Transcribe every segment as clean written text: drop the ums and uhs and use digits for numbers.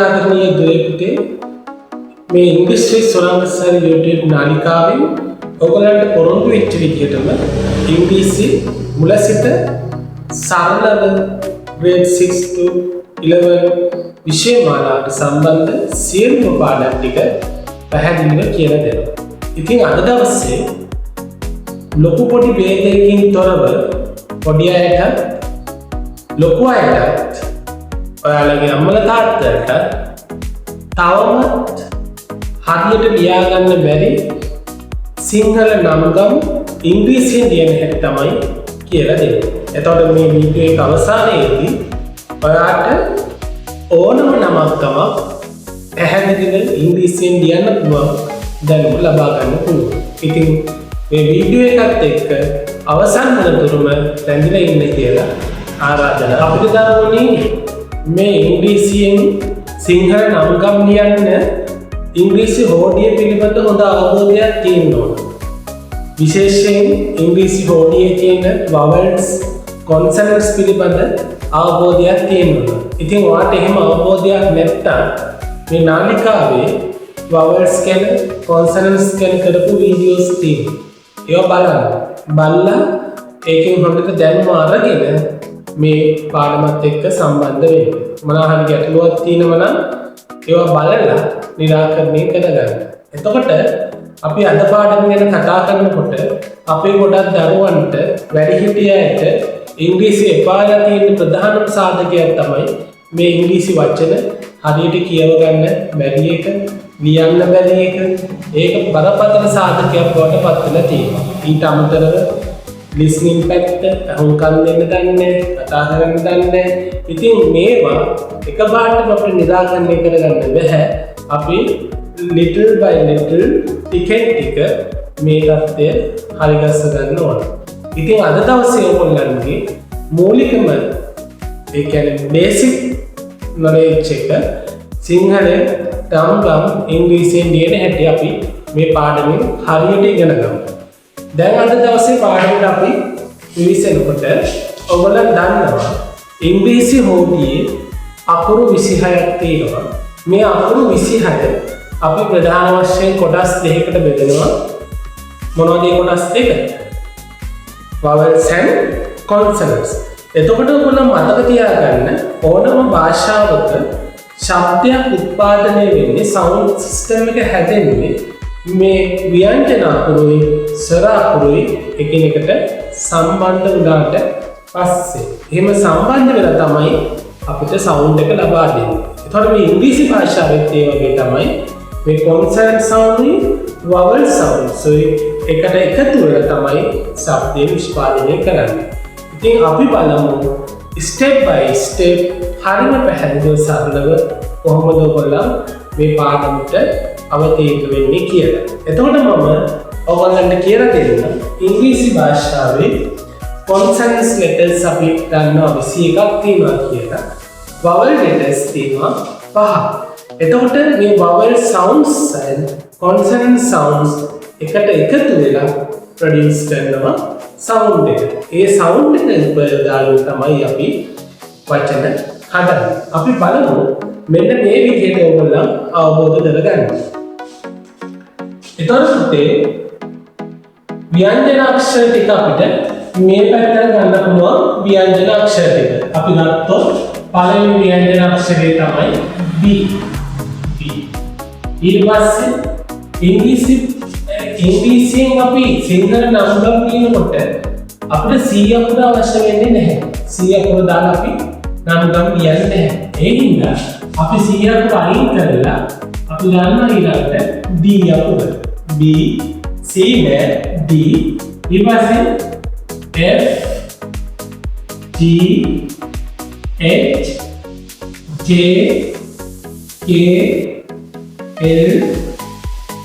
ආදරණීය දුවේ පුතේ මේ ඉංග්‍රීසි ශ්‍රී සොරංගසාර YouTube නාලිකාවෙන් ඔයගලන්ට පොරොන්දු වෙච්ච විදිහටම ඉංග්‍රීසි මුල සිට සරලව grade 6 to 11 විෂය මාලාවට සම්බන්ධ සියලුම පාඩම් ටික පැහැදිලිව කියලා දෙනවා. ඉතින් අද දවසේ ලොකු පොඩි ભેදයකින් තොරව පොඩි අයට ලොකු අයටත් ඔයාලගේ අම්මලා තාත්තට තවමත් හරියට ලියාගන්න බැරි සිංහල නම් ගම් ඉංග්‍රීසියෙන් ලියන හැටි තමයි කියලා දෙන්නේ. එතකොට මේ වීඩියෝ එක අවසානයේදී ඔයාට ඕනම නමක් තමයි පැහැදිලිව ඉංග්‍රීසියෙන් ලියන්න පුළුවන් දැනුම ලබා ගන්න පුළුවන්. ඉතින් මේ වීඩියෝ එකත් එක්ක අවසන් වෙනතුරුම රැඳිලා ඉන්න කියලා ආරාධනා. අපිට දරුවනේ මේ ඉංග්‍රීසියෙන් සිංහල නම් ගම් ලියන්න ඉංග්‍රීසි හෝඩිය පිළිබඳ හොඳ අවබෝධයක් තියෙන්න ඕන. විශේෂයෙන් ඉංග්‍රීසි හෝඩියේ තියෙන vowels consonants පිළිබඳ අවබෝධයක් තියෙන්න ඕන. ඉතින් ඔයාලට එහෙම අවබෝධයක් නැත්නම් මේ නාලිකාවේ vowels ගැන consonants ගැන කරපු වීඩියෝස් තියෙනවා. ඒවා බලලා ඒකෙන් හොඳට දැනුම අරගෙන මේ පාඩමත් එක්ක සම්බන්ධ වෙන්න. මොනවා හරි ගැටලුවක් තියෙනවා නම් ඒවා බලලා නිරාකරණය කරගන්න. එතකොට අපි අද පාඩම ගැන කතා කරනකොට අපේ ගොඩක් දරුවන්ට වැඩිහිටියන්ට ඉංග්‍රීසි එපාලා තියෙන ප්‍රධානම සාධකයක් තමයි මේ ඉංග්‍රීසි වචන හරියට කියව ගන්න බැරි එක, ලියන්න බැරි එක. ඒක බරපතල සාධකයක් බවට පත් වෙලා තියෙනවා. ඊට අමතරව listening පැත්ත අහුම්කම් දෙන්න දන්නේ, කතා කරන්න දන්නේ. ඉතින් මේවා එකපාරටම අපිට නිරාකරණය කරගන්න බැහැ. අපි little by little ටිකෙන් ටික මේ தත්ත්වය හරි ගස්ස ගන්න ඕන. ඉතින් අද දවසේ ඔයගොල්ලන්ගේ මූලිකම ඒ කියන්නේ බේසික් knowledge එක සිංහලෙන් නම් ගම් ඉංග්‍රීසියෙන් ලියන හැටි අපි මේ පාඩමෙන් හරියට ඉගෙන ගමු. දැන් අද දවසේ පාඩමට අපි විවිසෙනකොට ඔයගොල්ලන් දන්නවා ඉංග්‍රීසි හෝඩියේ අකුරු 26ක් තියෙනවා. මේ අකුරු 26 අපි ප්‍රධාන වශයෙන් කොටස් දෙකකට බෙදනවා. මොනවද ඒ කොටස් දෙක? vowels and consonants. එතකොට ඔයගොල්ලෝ මතක තියාගන්න ඕනම භාෂාවක ශබ්දයක් උත්පාදනය වෙන්නේ සවුන්ඩ් සිස්ටම් එක හැදෙන්නේ මේ ව්‍යංජන අකුරුයි ස්වර අකුරුයි එකිනෙකට සම්බන්ධ වුණාට පස්සේ එහෙම සම්බන්ධ වෙලා තමයි අපිට සවුන්ඩ් එක ලබා දෙන්නේ. ඒතකොට මේ ඉංග්‍රීසි භාෂාවෙත් ඒ වගේ තමයි මේ කොන්සනන්ට් සවුන්ඩ්යි වවල් සවුන්ඩ්යි එකට එකතු වෙලා තමයි ශබ්දය නිෂ්පාදනය කරන්නේ. ඉතින් අපි බලමු ස්ටෙප් බයි ස්ටෙප් හරිම පැහැදිලිව සරලව කොහොමද ඔයගොල්ලෝ මේ පාඩමට අවතීර්ණ වෙන්නේ කියලා. එතකොට මම ඔයගොල්ලන්ට කියලා දෙන්න ඉංග්‍රීසි භාෂාවේ consonants letters අපි ගන්නවා 21ක් තියෙනවා කියලා. vowel letters තියෙනවා 5. එතකොට මේ vowel sounds and consonant sounds එකට එකතු වෙලා produce කරනවා sound එක. ඒ sound එක උපයෝගයෙන් තමයි අපි වචන හදන්නේ. අපි බලමු මෙන්න මේ විදිහට ඔයගොල්ලෝ අවබෝධ කරගන්න. එතකොට පුතේ ව්‍යංජන අක්ෂර ටික අපිට මේ පැත්තට ගන්න පුළුවන් ව්‍යංජන අක්ෂර ටික. අපි ගත්තොත් පළවෙනි ව්‍යංජන අක්ෂරය තමයි B. ඊට පස්සේ ඉංග්‍රීසියෙන් අපි සිංහල නම් ගම් කියනකොට අපිට C අකුර අවශ්‍ය වෙන්නේ නැහැ. C අකුර දාලා අපි නම් ගම් ලියන්නේ නැහැ. ඒ හින්දා අපි C අකුර අයින් කරලා අපි ගන්නවා ඊළඟට D අකුර. B C නෑ D ඊට පස්සේ F G H J K L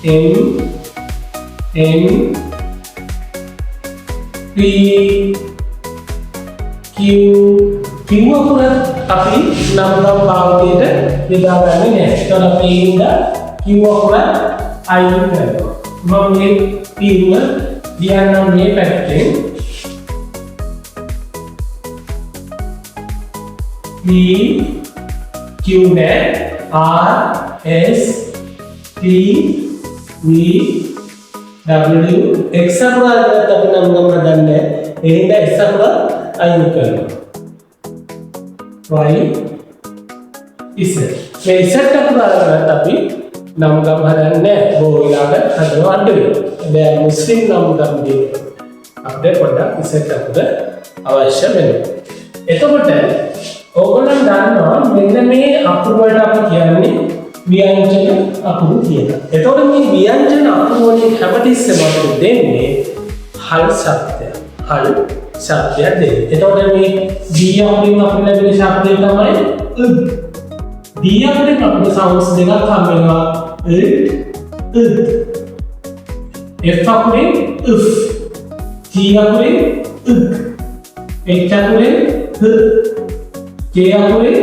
M N P Q අකුර අපි නම් ගම් භාවිතයට යොදා ගන්නේ නැහැ. ඒතකොට අපි ඉඳලා Q අකුර අයින් කරනවා. මම මේ P ලියන්නම් මේ පැත්තෙන් P Q Q නෑ R S T V W X අකුර අරගෙන අපි නම් ගම හදන්නේ එහෙනම් X අකුර අයින් කරනවා Y Z මේ Z අකුර අරගෙන අපි නම් ගම හදන්නේ බොහෝ වෙලාවට හදනවා අඩුයි දැන් මුස්ලිම් නම් ගම දී අපිට පොඩ්ඩක් Z අකුර අවශ්‍ය වෙනවා එතකොට ඕගොල්ලන් දන්නවා මෙන්න මේ අකුරු වලට අපි කියන්නේ ව්‍යංජන අකුරු කියලා. එතකොට මේ ව්‍යංජන අකුරු වලින් හැමතිස්සෙම අපිට දෙන්නේ හල් ශබ්දය. හල් ශබ්දය දෙන්නේ. එතකොට මේ D අකුරින් අපිට ලැබෙන ශබ්දය තමයි ը. D අකුරින් අපිට සවුන්ඩ්ස් දෙකක් හම් වෙනවා ը ը. F අකුරින් උෆ්. T අකුරින් උක්. H අකුරින් හ. K අකුරින්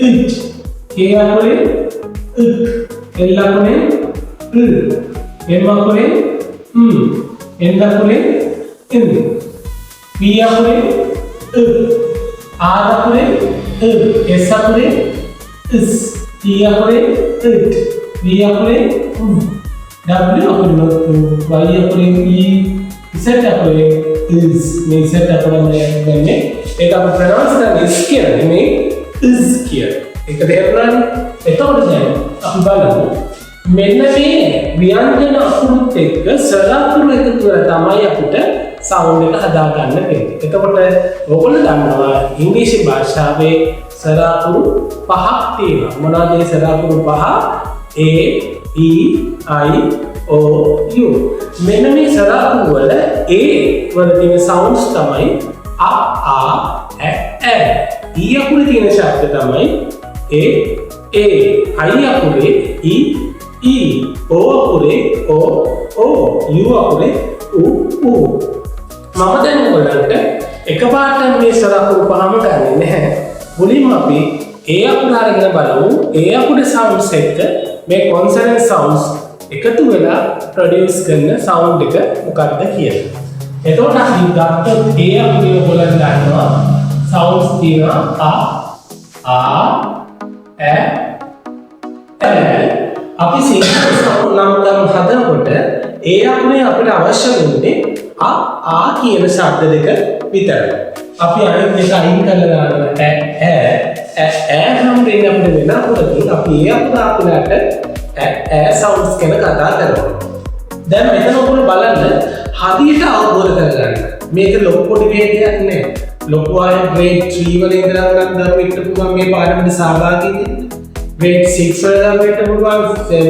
උච්. K අකුරින් උක්. L අකුරින් uh. M අකුරින් N අකුරින් in. P අකුරින් uh. R අකුරින් uh. S අකුරින් is. T අකුරින් උට්. V අකුරින් W අකුරින් Y අකුරින් E. Z අකුරින් is. මේ Z අකුරම ගන්නේ ඒක අපි ප්‍රොනවුන්ස් කරන්නේ is කියලා නෙමෙයි is කියලා. ඒක තේරුණානේ? එතකොට දැන් අපි බලමු මෙන්න මේ ව්‍යංජන අකුරුත් එක්ක ස්වර අකුරු එකතු කරලා තමයි අපිට සවුන්ඩ් එක හදා ගන්න වෙන්නේ. එතකොට ඔයගොල්ලෝ දන්නවා ඉංග්‍රීසි භාෂාවේ ස්වර අකුරු පහක් තියෙනවා. මොනවද ඒ ස්වර අකුරු පහ? A, E, I, O, U. මෙන්න මේ ස්වර අකුරු වල A වල තියෙන සවුන්ඩ්ස් තමයි අ, ආ, ඇ, ඇ. E අකුරේ තියෙන ශබ්ද තමයි A, A. I අකුරේ E, E. O අකුරේ O, O. U අකුරේ U, U. මම දැන් ඔයගලන්ට එකපාරට මේ ස්වර අකුරු පහම ගන්නෙ නැහැ. මුලින්ම අපි A අකුර අරගෙන බලමු. A අකුරේ සවුන්ඩ්ස් එක්ක මේ කොන්සනන්ට් සවුන්ඩ්ස් එකතු වෙලා ප්‍රොඩියුස් කරන සවුන්ඩ් එක මොකක්ද කියලා. එතකොට අපි ගත්තොත් A අකුරේ ඔයගොල්ලන් දන්නවා සවුන්ඩ්ස් තියෙනවා ආ ඇ අපි සිංහල සවුන්ඩ් නම් හදනකොට A අකුරේ අපිට අවශ්‍ය වෙන්නේ ආ කියන ශබ්ද දෙක විතරයි. අපි අනිත් දෙක අයින් කරලා දානවා ඇ හම්බෙන්නේ අපිට වෙන අකුරකින් අපි A අකුර අපිට ඇ සවුන්ඩ්ස් ගැන කතා කරනවා. දැන් මෙතන ඔයගොල්ලෝ බලන්න හදියට අවබෝධ කරගන්න. මේක ලොකු පොඩි වේගයක් නෑ. ලොකු අය grade 3 වල ඉඳලා නම් දරුවෙක්ට පුළුවන් මේ පාඩමට සහභාගී වෙන්න. grade 6 වල දරුවෙක්ට පුළුවන් 7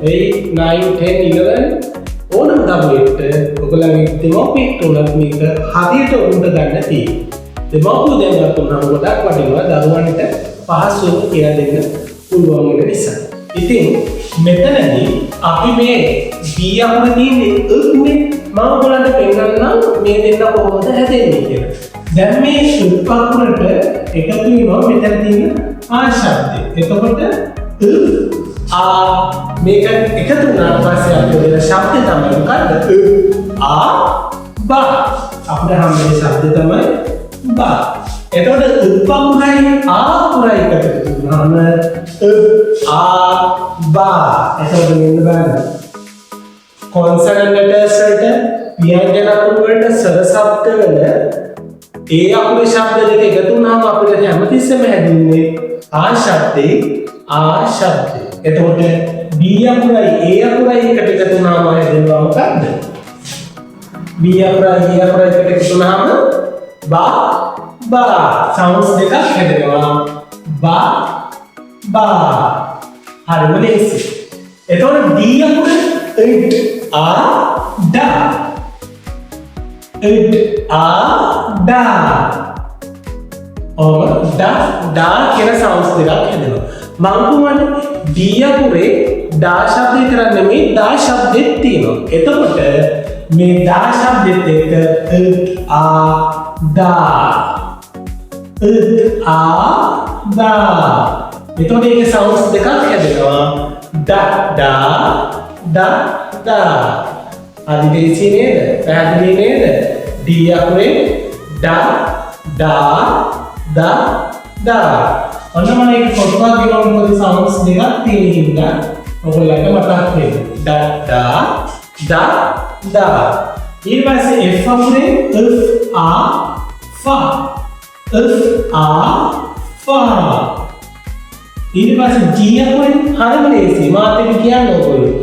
8 9 10 11 ඕනම දරුවෙක්ට ඔයගොල්ලන්ගේ දෙමව්පියෙක්ට උනත් මේක හදියට උන්ට ගන්න තියෙනවා. දෙමව්පියෝ දැනගත්තු නම් ගොඩක් වටිනවා දරුවන්ට පහසුවෙන් කියලා දෙන්න පුළුවන් වෙන නිසා. ඉතින් මෙතනදී අපි මේ B අකුර තියෙන්නේ උන්නේ මම ඔයගලන්ට පෙන්නන්නම් මේ දෙන්න කොහොමද හැදෙන්නේ කියලා. දැන් මේ උප් අකුරට එකතු වෙනවා මෙතන තියෙන ආ ශබ්දය. එතකොට ආ මේක එකතු වුණාට පස්සේ අපිට වෙන ශබ්දය තමයි මොකද්ද? ආ බා. අපිට හම් වෙන ශබ්දය තමයි බා. එතකොට උප් අකුරයි ආ අකුරයි එකතු වුණාම ආ බා. එතකොට මෙන්න බලන්න. කොන්සනන්ට් ලෙටර්ස් වලට ව්‍යංජන අකුරු වලට ස්වර ශබ්ද වල A අකුරේ ශබ්ද දෙක එකතු වුණාම අපිට හැමතිස්සෙම හැදෙන්නේ ආ ශබ්දේ ආ ශබ්දේ. එතකොට B අකුරයි A අකුරයි එකට එකතු වුණාම හැදෙනවා මොකද්ද? B අකුරයි A අකුරයි එකට එකතු වුණාම බා බා සවුන්ඩ්ස් දෙකක් හැදෙනවා. බා බා. හරිම ලේසි. එතකොට D අකුර it a da it a da or da කියන සවුන්ඩ්ස් දෙකක් හැදෙනවා. මම කියන්නේ D අකුරේ da ශබ්දය කරන්නේ නෙමෙයි da ශබ්දෙත් තියෙනවා. එතකොට මේ da ශබ්දෙත් එක්ක it a da it a da එතකොට ඒකේ සවුන්ඩ්ස් දෙකක් හැදෙනවා. da da da da අදිදේශී නේද? පැහැදිලි නේද? D අකුරේ da da da da ඔන්න මම ඒක පොත්පත් ගෙවන පොඩි සවුන්ඩ්ස් දෙකක් තියෙන හින්දා ඔයගොල්ලන්ට මතක් වෙන්න. ඩා ඊට පස්සේ F අකුරේ ෆා ඊට පස්සේ G අකුරෙන් හරිම ලේසියි. මාත් එක්ක කියන්න ඕගොල්ලෝ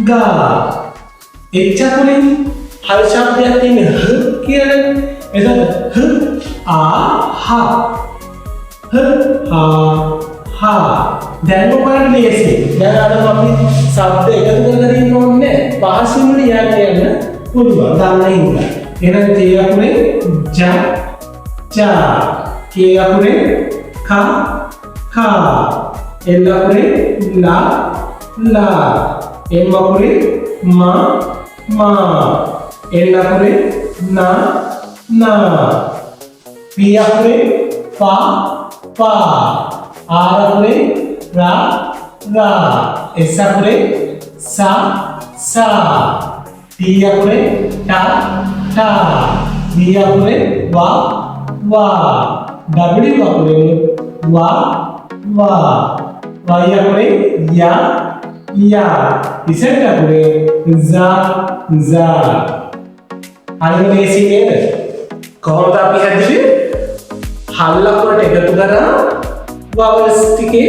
ගා H අකුරෙන් හරි ශබ්දයක් තියෙන හ කියලා. එතකොට හා දැන් ඔයාලට ලේසියි. දැන් අර අපි ශබ්ද එකතු කරගෙන ඉන්න ඕනේ පහසුම ලියන්න පුළුවන් දන්න හින්දා. එහෙනම් T අකුරේ ජා K අකුරේ කා L අකුරේ ලා M අකුරේ මා N අකුරේ නා P අකුරේ පා R අකුරේ රා S අකුරේ සා T අකුරේ ටා D අකුරේ වා W අකුරේ වා Y අකුරේ යා Z අකුරේ zා හරිම ලේසි නේද? කොහොමද අපි හැදුවේ? හල් අකුරට එකතු කරා vowels ටිකේ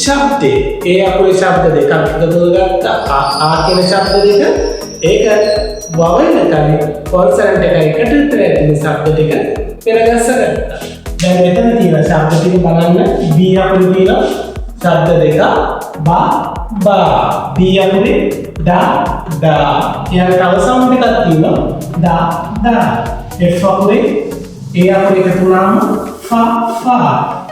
ශබ්දේ. ඒ අකුරේ ශබ්ද දෙකක් එකතු කරගත්තා. ආ කියන ශබ්ද දෙක ඒක vowel එකයි consonant එකයි එකට විතර ඇතුළේ ශබ්ද දෙක පෙරගස්සගත්තා. දැන් මෙතන තියෙන ශබ්ද ටික බලන්න. B අකුරේ තියෙන ශබ්ද දෙක බා B අකුරේ ඩා කියන තව සවුන්ඩ් එකක් තියෙනවා. ඩා F අකුරේ A අකුරේ එකතු වුණාම ෆා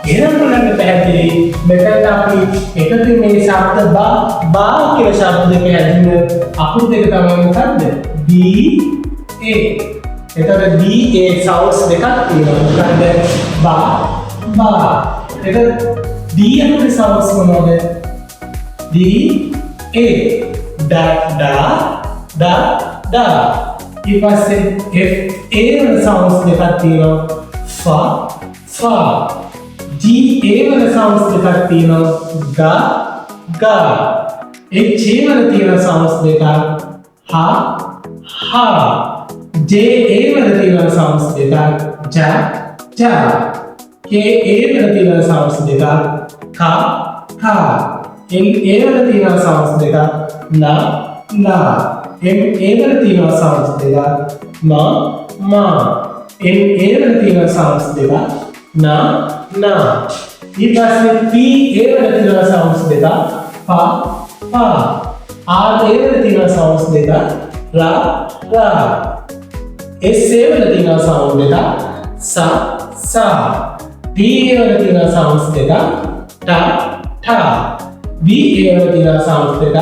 එහෙනම් බලන්න පැහැදිලි. මෙතන අපි එකතු මේ ශබ්ද බා කියන ශබ්ද දෙක හැදින අකුරු දෙක තමයි මොකද්ද? B A. එතකොට B A සවුන්ඩ්ස් දෙකක් තියෙනවා. මොකද්ද? බා එතකොට D අකුරේ සවුන්ඩ්ස් මොනවද? D A ඩා ඊට පස්සේ F A වල සවුන්ඩ්ස් දෙකක් තියෙනවා. ෆා G A වල සවුන්ඩ්ස් දෙකක් තියෙනවා. ගා H A වල තියෙන සවුන්ඩ්ස් දෙකක් හා J A වල තියෙන සවුන්ඩ්ස් දෙකක් ජා K A වල තියෙන සවුන්ඩ්ස් දෙකක් කා L A වල තියෙන සවුන්ඩ්ස් දෙකක් ලා M A වල තියෙන සවුන්ඩ්ස් දෙකක් මා N A වල තියෙන සවුන්ඩ්ස් දෙකක් නා ඊට පස්සේ P A වල තියෙන සවුන්ඩ්ස් දෙකක් පා R A වල තියෙන සවුන්ඩ්ස් දෙකක් රා S A වල තියෙන සවුන්ඩ් දෙකක් සා T A වල තියෙන සවුන්ඩ්ස් දෙකක් ටා B A වල තියෙන සවුන්ඩ්ස් දෙකක්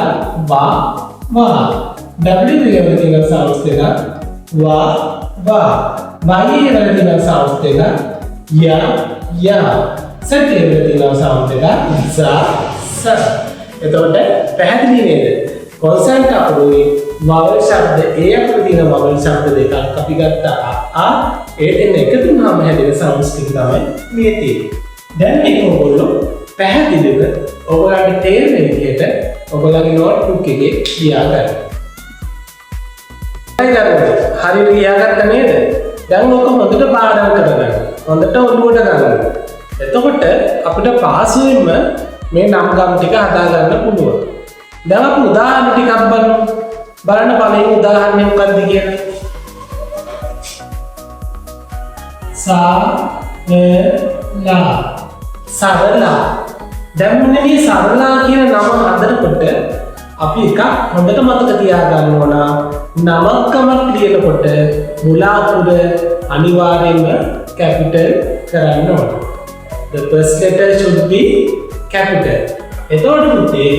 වා W A වල තියෙන සවුන්ඩ්ස් දෙකක් වා Y A වල තියෙන සවුන්ඩ්ස් දෙකක් යා Z A වල තියෙන සවුන්ඩ් දෙකක් සා එතකොට පැහැදිලි නේද? කොන්සනන්ට් අකුරුයි vowel ශබ්ද A අකුරේ තියෙන vowel ශබ්ද දෙකක් අපි ගත්තා. ඒ දෙන්න එකතු වුණාම හැදෙන සවුන්ඩ්ස් ටික තමයි මේ තියෙන්නේ. දැන් මේක ඔයගොල්ලෝ පැහැදිලිව ඔයගොල්ලන්ට තේරෙන විදිහට ඔයගොල්ලන්ගේ නෝට්බුක් එකේ ලියාගන්න. හරියට ලියාගත්ත නේද? දැන් ඔක හොඳට පාඩම් කරගන්න. හොඳට ඔළුවට ගන්න. එතකොට අපිට පහසුවෙන්ම මේ නම් ගම් ටික හදා ගන්න පුළුවන්. දැන් අපි උදාහරණ ටිකක් බලමු. බලන්න පළවෙනි උදාහරණය මොකක්ද කියන්නේ? සරලා. දැන් මේ සරලා කියන නම හදනකොට අපි එකක් හොඳට මතක තියාගන්න ඕන. නමක්කමක් ලියනකොට මුල අකුර අනිවාර්යයෙන්ම capital කරන්න ඕන. The first letter should be capital. එතකොට පුතේ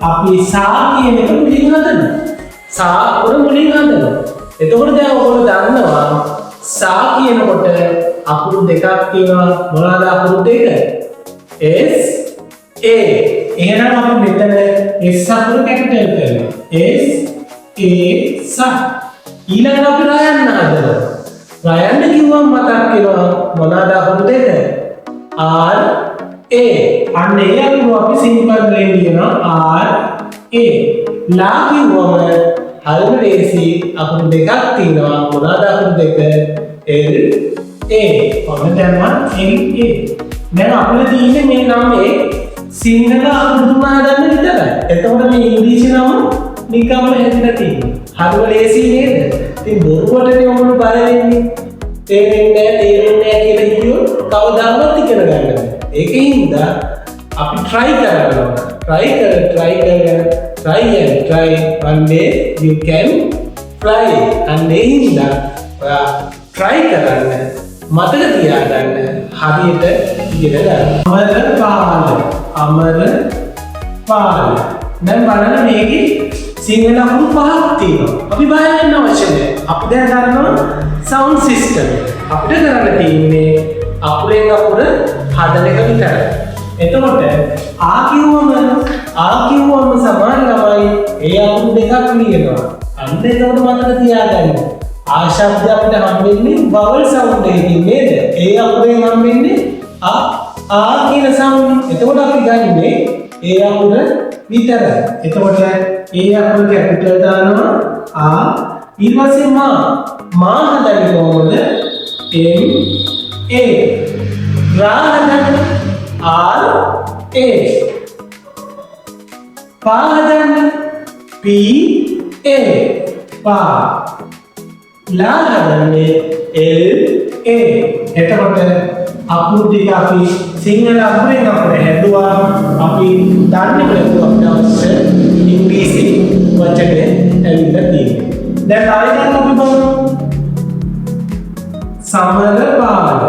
අපි සා කියන එක මුලින් හදනවා. සා අකුර මුලින් හදනවා. එතකොට දැන් ඔයගොල්ලෝ දන්නවා සා කියනකොට අකුරු දෙකක් තියෙනවා. මොනවාද අකුරු දෙක? S A. එහෙනම් අපි මෙතන S අකුර කැපිටල් කරනවා. S A සා. ඊළඟට අපි රයන්න හදනවා. රයන්න කිව්වම මතක් වෙනවා මොනවාද අකුරු දෙක? R A. අන්න ඒ අකුරු අපි සිම්පල් වලින් ලියනවා R A. ලා කිව්වම හරිම ලේසි අකුරු දෙකක් තියෙනවා. මොනවාද අකුරු දෙක? L A. ඔන්න දැම්මා L A. දැන් අපිට තියෙන්නේ මේ නමේ සිංහල අකුරු තුන හදන්න විතරයි. එතකොට මේ ඉංග්‍රීසි නම නිකම්ම හැදලා තියෙනවා. හරිම ලේසි නේද? ඉතින් බොරුවටනේ ඔයගොල්ලෝ බය වෙන්නේ. තේරෙන්නේ නැහැ කියලා හිතුවොත් කවදාවත් ඉගෙන ගන්න බෑ. ඒකින්ද අපි try කරනවා. try one day you can fly. අන්නේ හින්දා ඔයා try කරන්න. මතක තියාගන්න හරියට ඉගෙන ගන්න. අමරපාල. දැන් බලන්න මේකේ සිංහල අකුරු පහක් තියෙනවා. අපි බය වෙන්න අවශ්‍ය නැහැ. අපි දැන් ගන්නවා sound system. අපිට කරන්න තියෙන්නේ අකුරෙන් අකුර හදන එක විතරයි. එතකොට ආ කිව්වම සමාන ළමයි ඒ අකුරු දෙකක් ලියනවා. අන්න එතකොට මතක තියාගන්න. ආ ශබ්ද අපිට හම්බෙන්නේ vowel sound එකකින් නේද? ඒ අකුරෙන් හම්බෙන්නේ ආ කියන sound. එතකොට අපි ගන්නේ ඒ අකුර විතරයි. එතකොට ඒ අකුර කැපිටල් දානවා ආ. ඊට පස්සේ මා හදන්නේ කොහොමද? M A. රා හදන්නේ R A. පා හදන්නේ P A. පා. ලා හදන්නේ L A. එතකොට අකුරු ටික අපි සිංහල අකුරෙන් අපිට හැදුවා. අපි දන්නේ නැතුව අපිට අවශ්‍ය ඉංග්‍රීසි වචනේ ඇවිල්ලා තියෙනවා. දැන් ආයෙත් අපි බලමු. සමරපාල.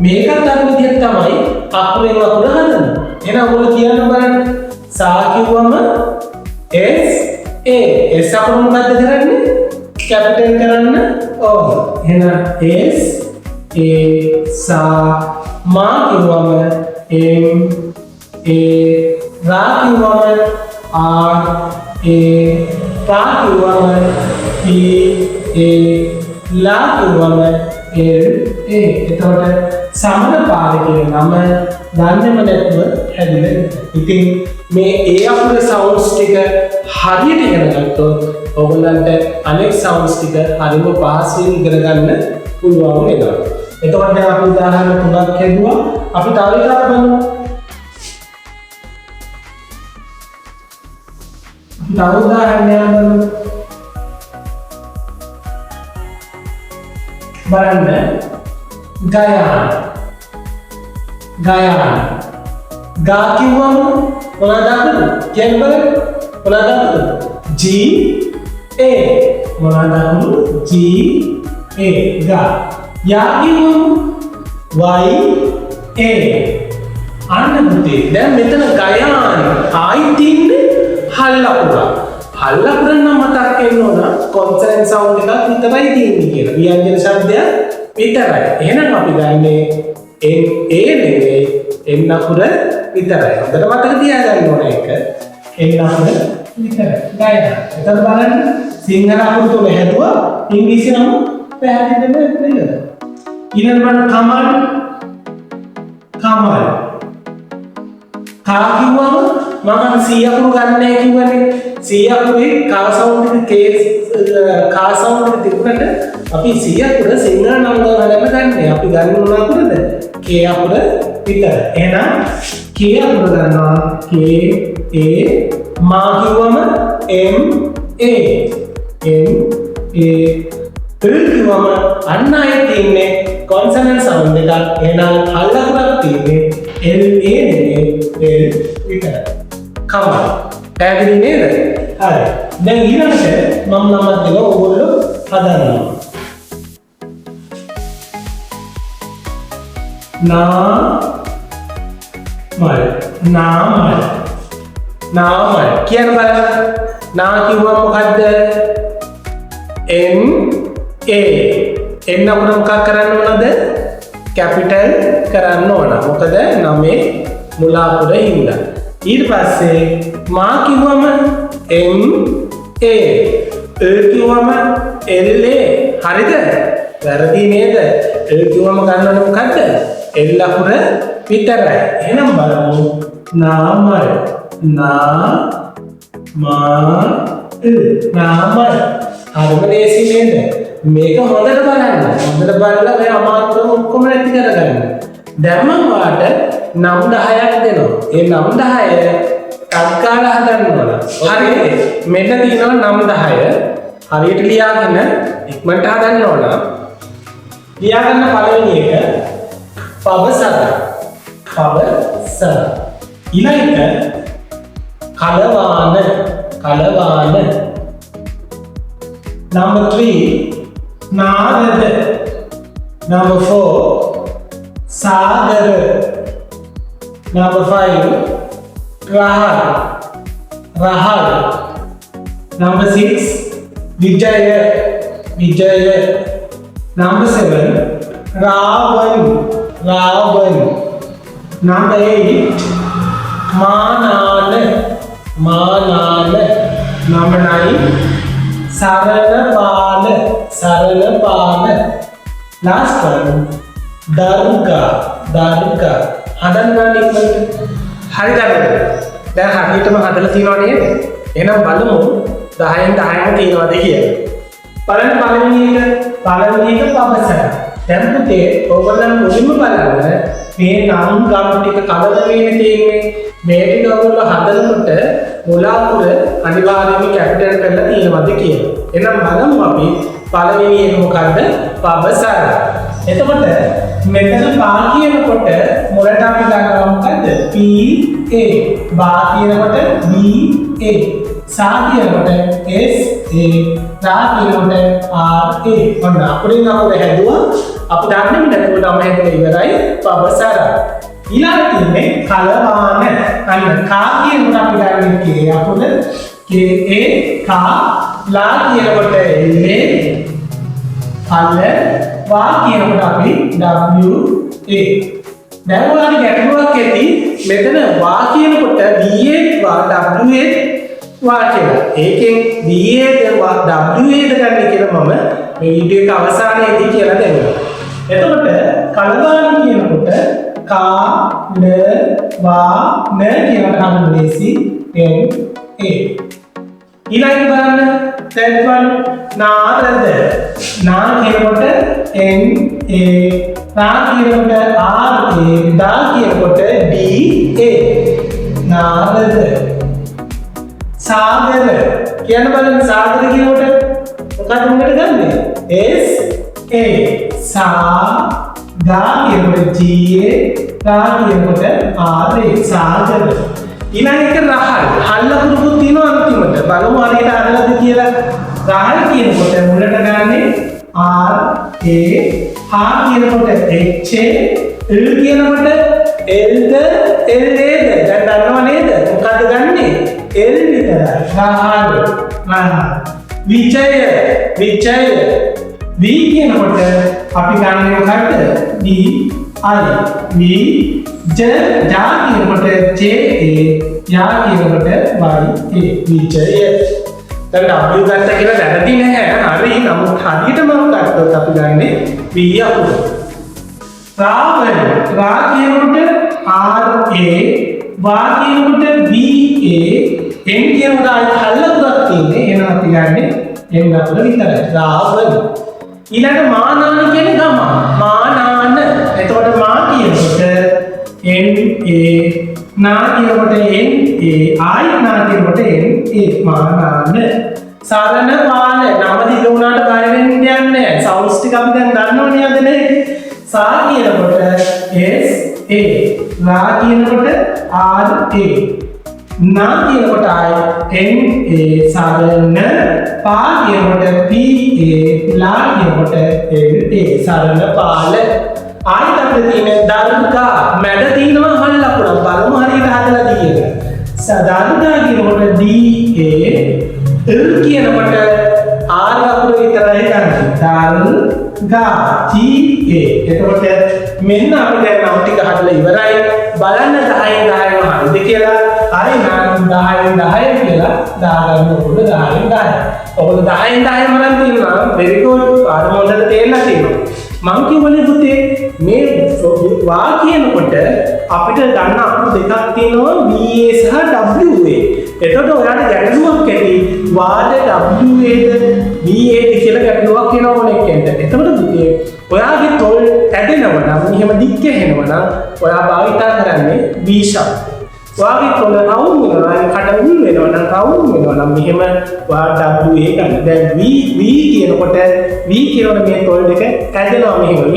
මේකත් අර විදිහට තමයි අකුරෙන් අකුර හදන්නේ. එහෙනම් ඔයගොල්ලෝ කියන්න බලන්න. සා කිව්වම S A. S අකුර මොකද්ද කරන්නේ? කැපිටල් කරන්න ඕන. එහෙනම් S A සා. මා කිව්වම M A. රා කිව්වම R A. පා කිව්වම P A. ලා කිව්වම L A. එතකොට සමරපාල කියන නම දන්නේම නැතුව හැදිලා. ඉතින් මේ ඒ අකුරේ sounds ටික හරියට ඉගෙන ගත්තොත් ඔයගොල්ලන්ට අනෙක් sounds ටික හරිම පහසුවෙන් ඉගෙන ගන්න පුළුවන් වෙනවා. එතකොට දැන් අපි උදාහරණ තුනක් හදුවා. අපි තව එකක් බලමු. තව උදාහරණයක් බලන්න. ගයාන. ගා කිව්වම මොනවද අකුරු? කියන්න බලන්න. මොනවද අකුරු? G A. මොනවද අකුරු? G A. ගා. යා කිව්වම Y A. අන්න පුතේ දැන් මෙතන ගයාන ආයිත් ඉන්නේ හල් අකුර. හල් අකුරෙන් නම් මතක් වෙන්න ඕන කොන්සනන්ට් සවුන්ඩ් එකක් විතරයි තියෙන්නේ කියලා. ව්‍යංජන ශබ්දයක් විතරයි. එහෙනම් අපි ගන්නේ N A නෙවෙයි N අකුර විතරයි. හොඳට මතක තියාගන්න ඕන එක. N අකුර විතරයි. ගයාන. එතන බලන්න සිංහල අකුරු තුන හැදුවා ඉංග්‍රීසි නම පැහැදිලිවම ඉගෙන. ඊළඟ බලන්න කමල්. කා කිව්වම මම C අකුරු ගන්නෑ කිව්වනේ. C අකුරේ කා සවුන්ඩ් එක කා සවුන්ඩ් එක තිබුණට අපි C අකුර සිංහල නම් ගන්න ගන්නෑ. අපි ගන්න මොන අකුරද? K අකුර විතරයි. එහෙනම් K අකුර ගන්නවා K A. මා කිව්වම M A. කිව්වම අන්න ආයෙත් ඉන්නේ කොන්සනන්ට් සවුන්ඩ් එකක්. එහෙනම් හල් අකුරක් තියෙන්නේ L A නෙමෙයි L විතරයි. කමල්. පැහැදිලි නේද? හරි. දැන් ඊළඟට මම නමක් දෙනවා ඔයගොල්ලෝ හදන්න. නාමල්. කියන්න බලන්න. නා කිව්වම මොකද්ද? N A. N අකුර මොකක් කරන්න ඕනද? කැපිටල් කරන්න ඕන. මොකද නමේ මුල අකුර හින්දා. ඊට පස්සේ මා කිව්වම M A. කිව්වම එල්ලේ හරිද? වැරදි නේද? කිව්වම ගන්න ඕනේ මොකද්ද? එල් අකුර විතරයි. එහෙනම් බලමු නාමය නාමය හරිම ලේසි නේද? මේක හොඳට බලන්න. හොඳට බලලා මේ අමාත්‍ර ඔක්කොම නැති කරගන්න. දැන් මම වාට නම් 10ක් දෙනවා. ඒ නම් 10 තත්කාල හදන්න ඕන. හරිද? මෙන්න තියෙනවා නම් 10. හරියට ලියාගෙන ඉක්මනට හදන්න ඕන. ලියාගන්න පළවෙනි එක පවසද. ඊළඟට කලවාන. Number 3 නාරද. Number 4 සාගර. Number 5 රහල්. Number 6 විජය. Number 7 Ravana. Number 8 මානාන. Number 9 Saranapala. Last one දරුගා. හදන්න ඉක්මනට. හරිද? දැන් හරියටම හදලා තියෙනව නේද? එහෙනම් බලමු 10න් 10ම තියෙනවද කියලා. බලන්න පළවෙනි එක පවසන. දැන් පුතේ ඔයගොල්ලන් මුලින්ම බලන්න මේ නම් ගම් ටික කලන වෙන්නේ තියෙන්නේ. මේ ටික ඔයගොල්ලෝ හදනකොට මුලාපුර අනිවාර්යයෙන්ම කැපිටල් කරලා තියෙනවද කියලා. එහෙනම් බලමු අපි පළවෙනි එක මොකද්ද? පවසන. එතකොට මෙතන පා කියනකොට මුලට අපි ගන්නවා මොකද්ද? P A. බා කියනකොට B A. සා කියනකොට S A. රා කියනකොට R A. ඔන්න අපිට නම හැදුවා. අපි දන්නේ නැතුව නම හැදලා ඉවරයි. පවසන. ඊළඟට ඉන්නේ කලවාන. අන්න කා කියනකොට අපි ගන්නේ K අපුල K A කා. ලා කියනකොට L කල. වා කියනකොට අපි W A. දැන් ඔයාලට ගැටලුවක් ඇති. මෙතන වා කියනකොට D A වා W A වා කියලා. ඒකෙන් D A වා W A ද ගන්න කියලා මම මේ වීඩියෝ එක අවසානයේදී කියලා දෙන්නම්. එතකොට කලවාන කියනකොට කා ල වා න කියනකොට හඳුන් ලේසි N A. ඊළඟට බලන්න third one නාරද. නා කියනකොට N A. රා කියනකොට R A. දා කියනකොට D A. නාරද. සාගර කියන්න බලන්න. සාගර කියනකොට මොකක්ද උඹට ගන්නෙ? S A. සා ගා කියනකොට G A. රා කියනකොට R A. සාගර. ඊළඟ එක රහල්. හල්ල පුරුදු තියෙනවා අන්තිමට. බලමු හරියට අරලාද කියලා. රහල් කියනකොට මුලට ගන්නෙ R A. හා කියනකොට H A. L කියනකොට L ද L A ද. දැන් දන්නව නේද? මොකද්ද ගන්නෙ? L විතරයි. රහල්. විජය. V කියනකොට අපි ගන්නෙ මොකද්ද? D I. જા කියනකොට J A. යා කියනකොට Y A. විජය. දැන් W ගත්ත කියලා දැනති නැහැ. හරි. නමුත් හරියටම ගත්තොත් අපි ගන්නේ V අකුර. රාවණ. රා කියනකොට R A. වා කියනකොට B A. N කියනකොට ආයෙත් හල්ලකුරක් තියෙන්නේ. එහෙනම් අපි ගන්නේ N අකුර විතරයි. රාවණ. ඊළඟ මානාන කියන්නේ ගම. මානාන. එතකොට මා කියනකොට N A. නා කියනකොට N A. ආයෙත් නා කියනකොට N A. මානාන. සරණ පාල. නම දිග වුණාට බය වෙන්න දෙයක් නැහැ. සවුන්ඩ්ස් ටික අපි දැන් දන්නවනේ අද නේ. සා කියනකොට S A. ලා කියනකොට R A. නා කියනකොට N A. සරණ. පා කියනකොට P A. ලා කියනකොට L A. සරණ පාල. ආයෙත් අපිට තියෙන දරුගා. මැද තියෙනවා හල් ලකුණ. බලමු හරියට හදලා තියෙන්නේ. සදරුගා කියනකොට D A. L කියනකොට R අකුර විතරයි ගන්න. දරුගා G A. එතකොට මෙන්න අපි දැන් නම් ටික හදලා ඉවරයි. බලන්න 10න් 10ම හරිද කියලා. හරි නම් 10න් 10 කියලා දාගන්න ඕනේ 10න් 10. ඔයගොල්ලෝ 10න් 10ම නම් තියෙනවා very good පාඩම හොඳට තේරෙලා තියෙනවා. මං කියවනේ පුතේ මේ වා කියනකොට අපිට ගන්න අකුරු දෙකක් තියෙනවා VA සහ WA. එතකොට ඔයාලට ගැටලුවක් ඇති වාද WA ද VA ද කියලා ගැටලුවක් එනවා මොනෙක්ද? එතකොට පුතේ ඔයාගේ තොල් ඇදෙනවා නම් මෙහෙම දික් ගහනවා නම් ඔයා භාවිතා කරන්නේ V ශබ්දය. ඔයාගේ තොල රවුම් වෙනවා නම් කට උල් වෙනවා නම් රවුම් වෙනවා නම් මෙහෙම ඔයා WA ගන්න. දැන් V කියනකොට V කියන මේ තොල් දෙක ඇදෙනවා මෙහෙම V.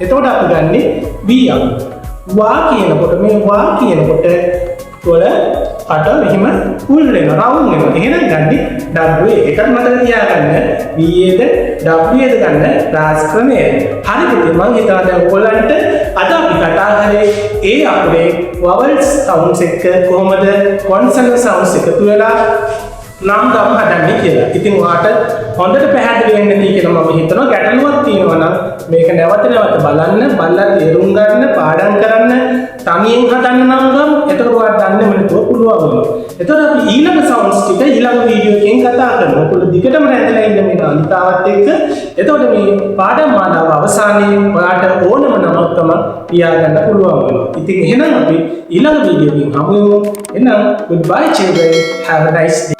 එතකොට අපි ගන්නේ V අකුර. වා කියනකොට මේ වා කියනකොට තොල කට මෙහෙම උල් වෙනවා රවුම් වෙනවා. එහෙනම් ගන්නේ WA. එකක් මතක තියාගන්න VA ද WA ද ගන්න රාජ ක්‍රමය. හරි පුතේ මම හිතනවා දැන් ඔයගොල්ලන්ට අද අපි කතා කරේ ඒ අකුරේ vowels sounds එක කොහොමද consonant sounds එකතු වෙලා නම් ගම් හදන්නේ කියලා. ඉතින් ඔයාට හොඳට පැහැදිලි වෙන්න තියෙයි කියලා මම හිතනවා. ගැටලුවක් තියෙනවා නම් මේක නැවත බලන්න, බලලා තේරුම් ගන්න, පාඩම් කරන්න, තනියෙන් හදන්න නම් ගම් එතකොට ඔයාට දන්නේ මොනවද පුළුවන් වෙනවා. එතකොට අපි ඊළඟ sounds ටික ඊළඟ වීඩියෝ එකෙන් කතා කරනවා. ඔයාලා දිගටම රැඳිලා ඉන්න මේ අනිතාවත් එක්ක. එතකොට මේ පාඩම් මාලාව අවසානයේ ඔයාට ඕනම නමක් තමයි තියාගන්න පුළුවන් වෙනවා. ඉතින් එහෙනම් අපි ඊළඟ වීඩියෝ එකෙන් හමු වෙමු. එහෙනම් goodbye children, have a nice day.